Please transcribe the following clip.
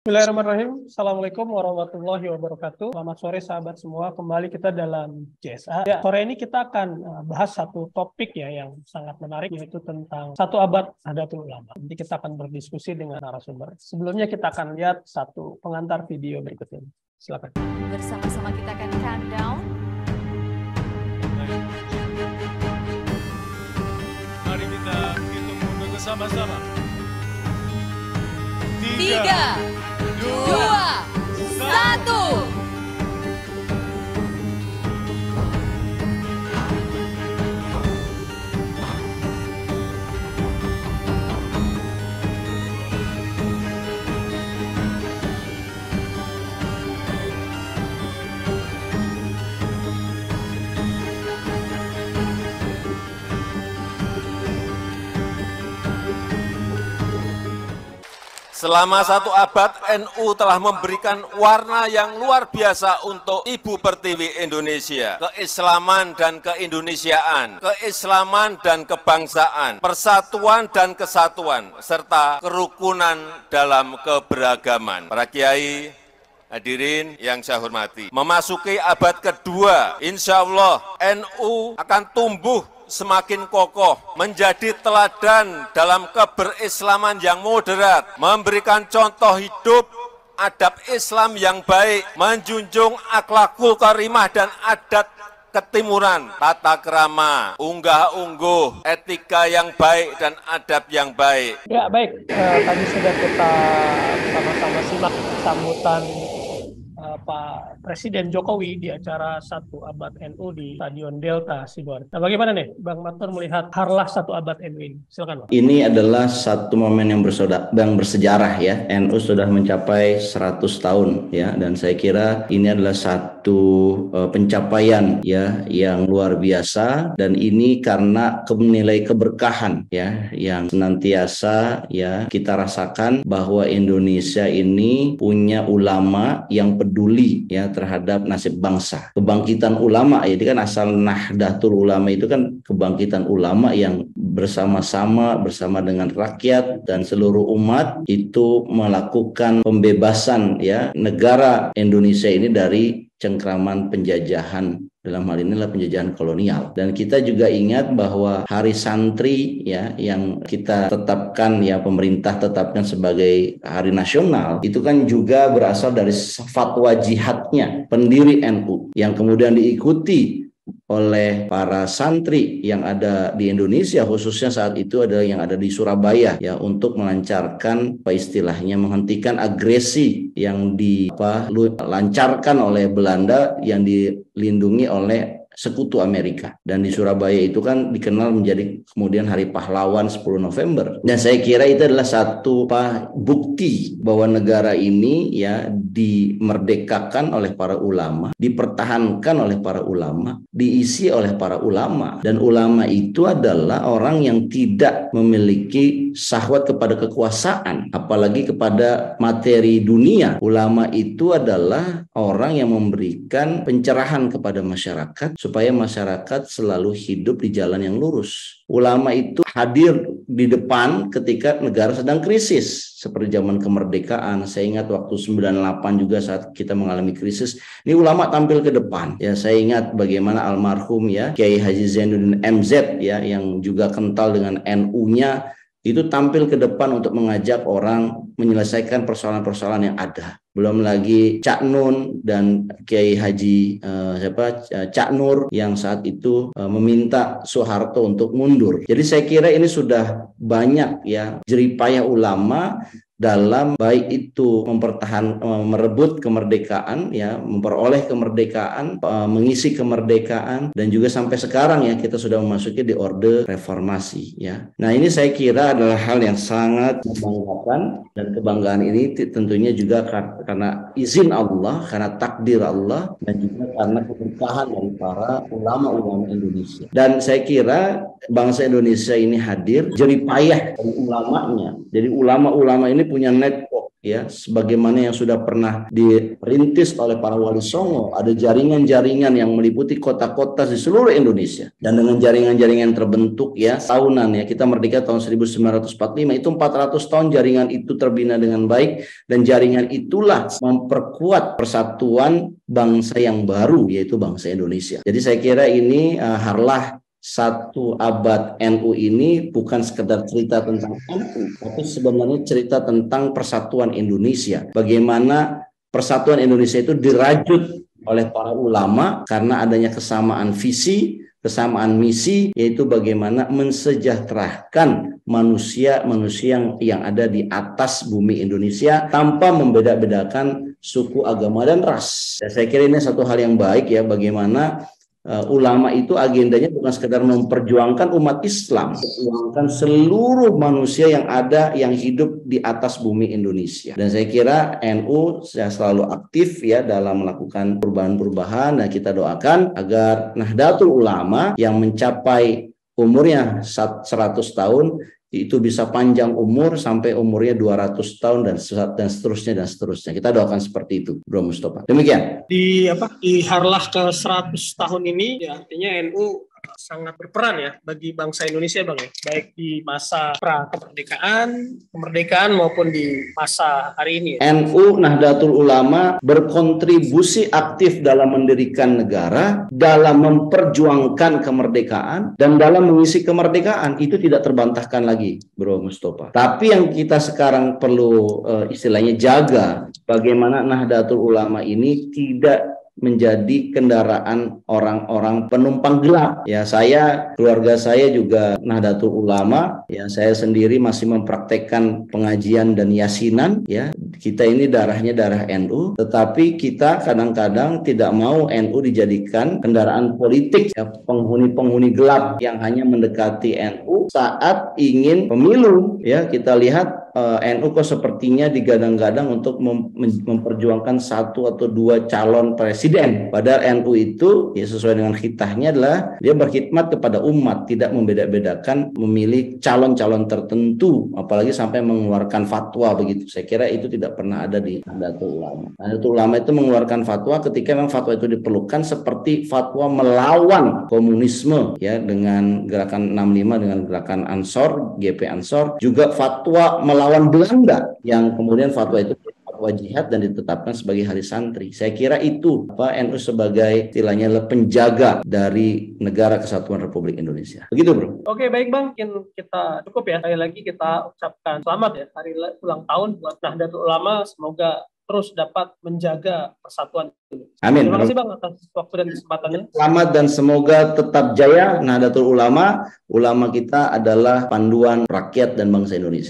Bismillahirrahmanirrahim. Assalamualaikum warahmatullahi wabarakatuh. Selamat sore sahabat semua. Kembali kita dalam JSA. Ya, sore ini kita akan bahas satu topik ya yang sangat menarik, yaitu tentang satu abad Nahdlatul Ulama. Nanti kita akan berdiskusi dengan narasumber. Sebelumnya kita akan lihat satu pengantar video berikut ini. Silakan. Bersama-sama kita akan countdown. Mari kita hitung mundur bersama-sama. 3, 2, 1. Selama satu abad, NU telah memberikan warna yang luar biasa untuk Ibu Pertiwi Indonesia. Keislaman dan keindonesiaan, keislaman dan kebangsaan, persatuan dan kesatuan, serta kerukunan dalam keberagaman. Para kiai, hadirin yang saya hormati, memasuki abad kedua, insya Allah NU akan tumbuh semakin kokoh, menjadi teladan dalam keberislaman yang moderat, memberikan contoh hidup adab Islam yang baik, menjunjung akhlakul karimah dan adat ketimuran, tata krama, unggah-ungguh, etika yang baik dan adab yang baik. Ya, baik. Tadi sudah kita sama-sama simak sambutan Pak Presiden Jokowi di acara Satu Abad NU di Stadion Delta Sidoarjo. Nah, bagaimana nih Bang Matur melihat harlah Satu Abad NU ini? Silakan, Bang. Ini adalah satu momen yang bersejarah ya. NU sudah mencapai 100 tahun ya, dan saya kira ini adalah satu pencapaian ya yang luar biasa, dan ini karena nilai keberkahan ya yang senantiasa ya kita rasakan bahwa Indonesia ini punya ulama yang peduli ya terhadap nasib bangsa. Kebangkitan ulama ya, kan asal Nahdlatul Ulama itu kan kebangkitan ulama yang bersama-sama bersama dengan rakyat dan seluruh umat itu melakukan pembebasan ya negara Indonesia ini dari cengkraman penjajahan. Dalam hal ini adalah penjajahan kolonial. Dan kita juga ingat bahwa Hari Santri ya yang kita tetapkan ya, pemerintah tetapkan sebagai hari nasional, itu kan juga berasal dari fatwa jihadnya pendiri NU yang kemudian diikuti oleh para santri yang ada di Indonesia, khususnya saat itu adalah yang ada di Surabaya ya, untuk melancarkan istilahnya menghentikan agresi yang dilancarkan oleh Belanda yang dilindungi oleh Sekutu Amerika. Dan di Surabaya itu kan dikenal menjadi kemudian Hari Pahlawan 10 November. Dan saya kira itu adalah satu bukti bahwa negara ini ya dimerdekakan oleh para ulama, dipertahankan oleh para ulama, diisi oleh para ulama. Dan ulama itu adalah orang yang tidak memiliki syahwat kepada kekuasaan, apalagi kepada materi dunia. Ulama itu adalah orang yang memberikan pencerahan kepada masyarakat supaya masyarakat selalu hidup di jalan yang lurus. Ulama itu hadir di depan ketika negara sedang krisis, seperti zaman kemerdekaan. Saya ingat waktu 98 juga saat kita mengalami krisis, ini ulama tampil ke depan. Ya, saya ingat bagaimana almarhum ya Kiai Haji Zainuddin MZ ya yang juga kental dengan NU-nya, itu tampil ke depan untuk mengajak orang menyelesaikan persoalan-persoalan yang ada. Belum lagi Cak Nun dan Kiai Haji Cak Nur yang saat itu meminta Soeharto untuk mundur. Jadi saya kira ini sudah banyak ya jeripayah ulama dalam baik itu merebut kemerdekaan ya, memperoleh kemerdekaan, mengisi kemerdekaan, dan juga sampai sekarang ya kita sudah memasuki di orde reformasi ya. Nah, ini saya kira adalah hal yang sangat membanggakan, dan kebanggaan ini tentunya juga karena izin Allah, karena takdir Allah, dan juga karena keberkahan dari para ulama-ulama Indonesia. Dan saya kira bangsa Indonesia ini hadir jeripayah dari ulamanya. Jadi ulama-ulama ini punya network ya, sebagaimana yang sudah pernah dirintis oleh para wali songo. Ada jaringan-jaringan yang meliputi kota-kota di seluruh Indonesia, dan dengan jaringan-jaringan terbentuk ya tahunan ya, kita merdeka tahun 1945, itu 400 tahun jaringan itu terbina dengan baik, dan jaringan itulah memperkuat persatuan bangsa yang baru, yaitu bangsa Indonesia. Jadi saya kira ini harlah satu abad NU ini bukan sekedar cerita tentang NU, tapi sebenarnya cerita tentang persatuan Indonesia. Bagaimana persatuan Indonesia itu dirajut oleh para ulama karena adanya kesamaan visi, kesamaan misi, yaitu bagaimana mensejahterakan manusia yang ada di atas bumi Indonesia tanpa membeda-bedakan suku, agama, dan ras. Saya kira ini satu hal yang baik ya, bagaimana ulama itu agendanya bukan sekedar memperjuangkan umat Islam, memperjuangkan seluruh manusia yang ada, yang hidup di atas bumi Indonesia. Dan saya kira NU selalu aktif ya dalam melakukan perubahan-perubahan, dan kita doakan agar Nahdlatul Ulama yang mencapai umurnya 100 tahun itu bisa panjang umur sampai umurnya 200 tahun dan seterusnya dan seterusnya. Kita doakan seperti itu, Bro Mustafa. Demikian. Di harlah ke 100 tahun ini ya, artinya NU sangat berperan ya bagi bangsa Indonesia, Bang ya. Baik di masa pra kemerdekaan maupun di masa hari ini. NU Nahdlatul Ulama berkontribusi aktif dalam mendirikan negara, dalam memperjuangkan kemerdekaan, dan dalam mengisi kemerdekaan. Itu tidak terbantahkan lagi, Bro Mustafa. Tapi yang kita sekarang perlu istilahnya jaga, bagaimana Nahdlatul Ulama ini tidak menjadi kendaraan orang-orang penumpang gelap. Ya, keluarga saya juga Nahdlatul Ulama. Ya, saya sendiri masih mempraktekkan pengajian dan yasinan. Ya, kita ini darahnya darah NU, tetapi kita kadang-kadang tidak mau NU dijadikan kendaraan politik. Ya, penghuni-penghuni gelap yang hanya mendekati NU saat ingin pemilu. Ya, kita lihat NU kok sepertinya digadang-gadang untuk memperjuangkan 1 atau 2 calon presiden. Padahal NU itu ya sesuai dengan khitahnya adalah dia berkhidmat kepada umat, tidak membeda-bedakan memilih calon-calon tertentu, apalagi sampai mengeluarkan fatwa begitu. Saya kira itu tidak pernah ada di Nahdlatul Ulama. Nahdlatul Ulama itu mengeluarkan fatwa ketika memang fatwa itu diperlukan, seperti fatwa melawan komunisme ya dengan gerakan 65, dengan gerakan Ansor, GP Ansor, juga fatwa melawan Belanda yang kemudian fatwa itu fatwa jihad dan ditetapkan sebagai hari santri. Saya kira itu NU sebagai istilahnya penjaga dari negara kesatuan Republik Indonesia. Begitu, Bro. Oke, baik Bang, mungkin kita cukup ya. Sekali lagi kita ucapkan selamat ya hari ulang tahun buat Nahdlatul Ulama. Semoga terus dapat menjaga persatuan Indonesia. Amin. Terima kasih Bang atas waktu dan kesempatannya. Selamat dan semoga tetap jaya Nahdlatul Ulama. Ulama kita adalah panduan rakyat dan bangsa Indonesia.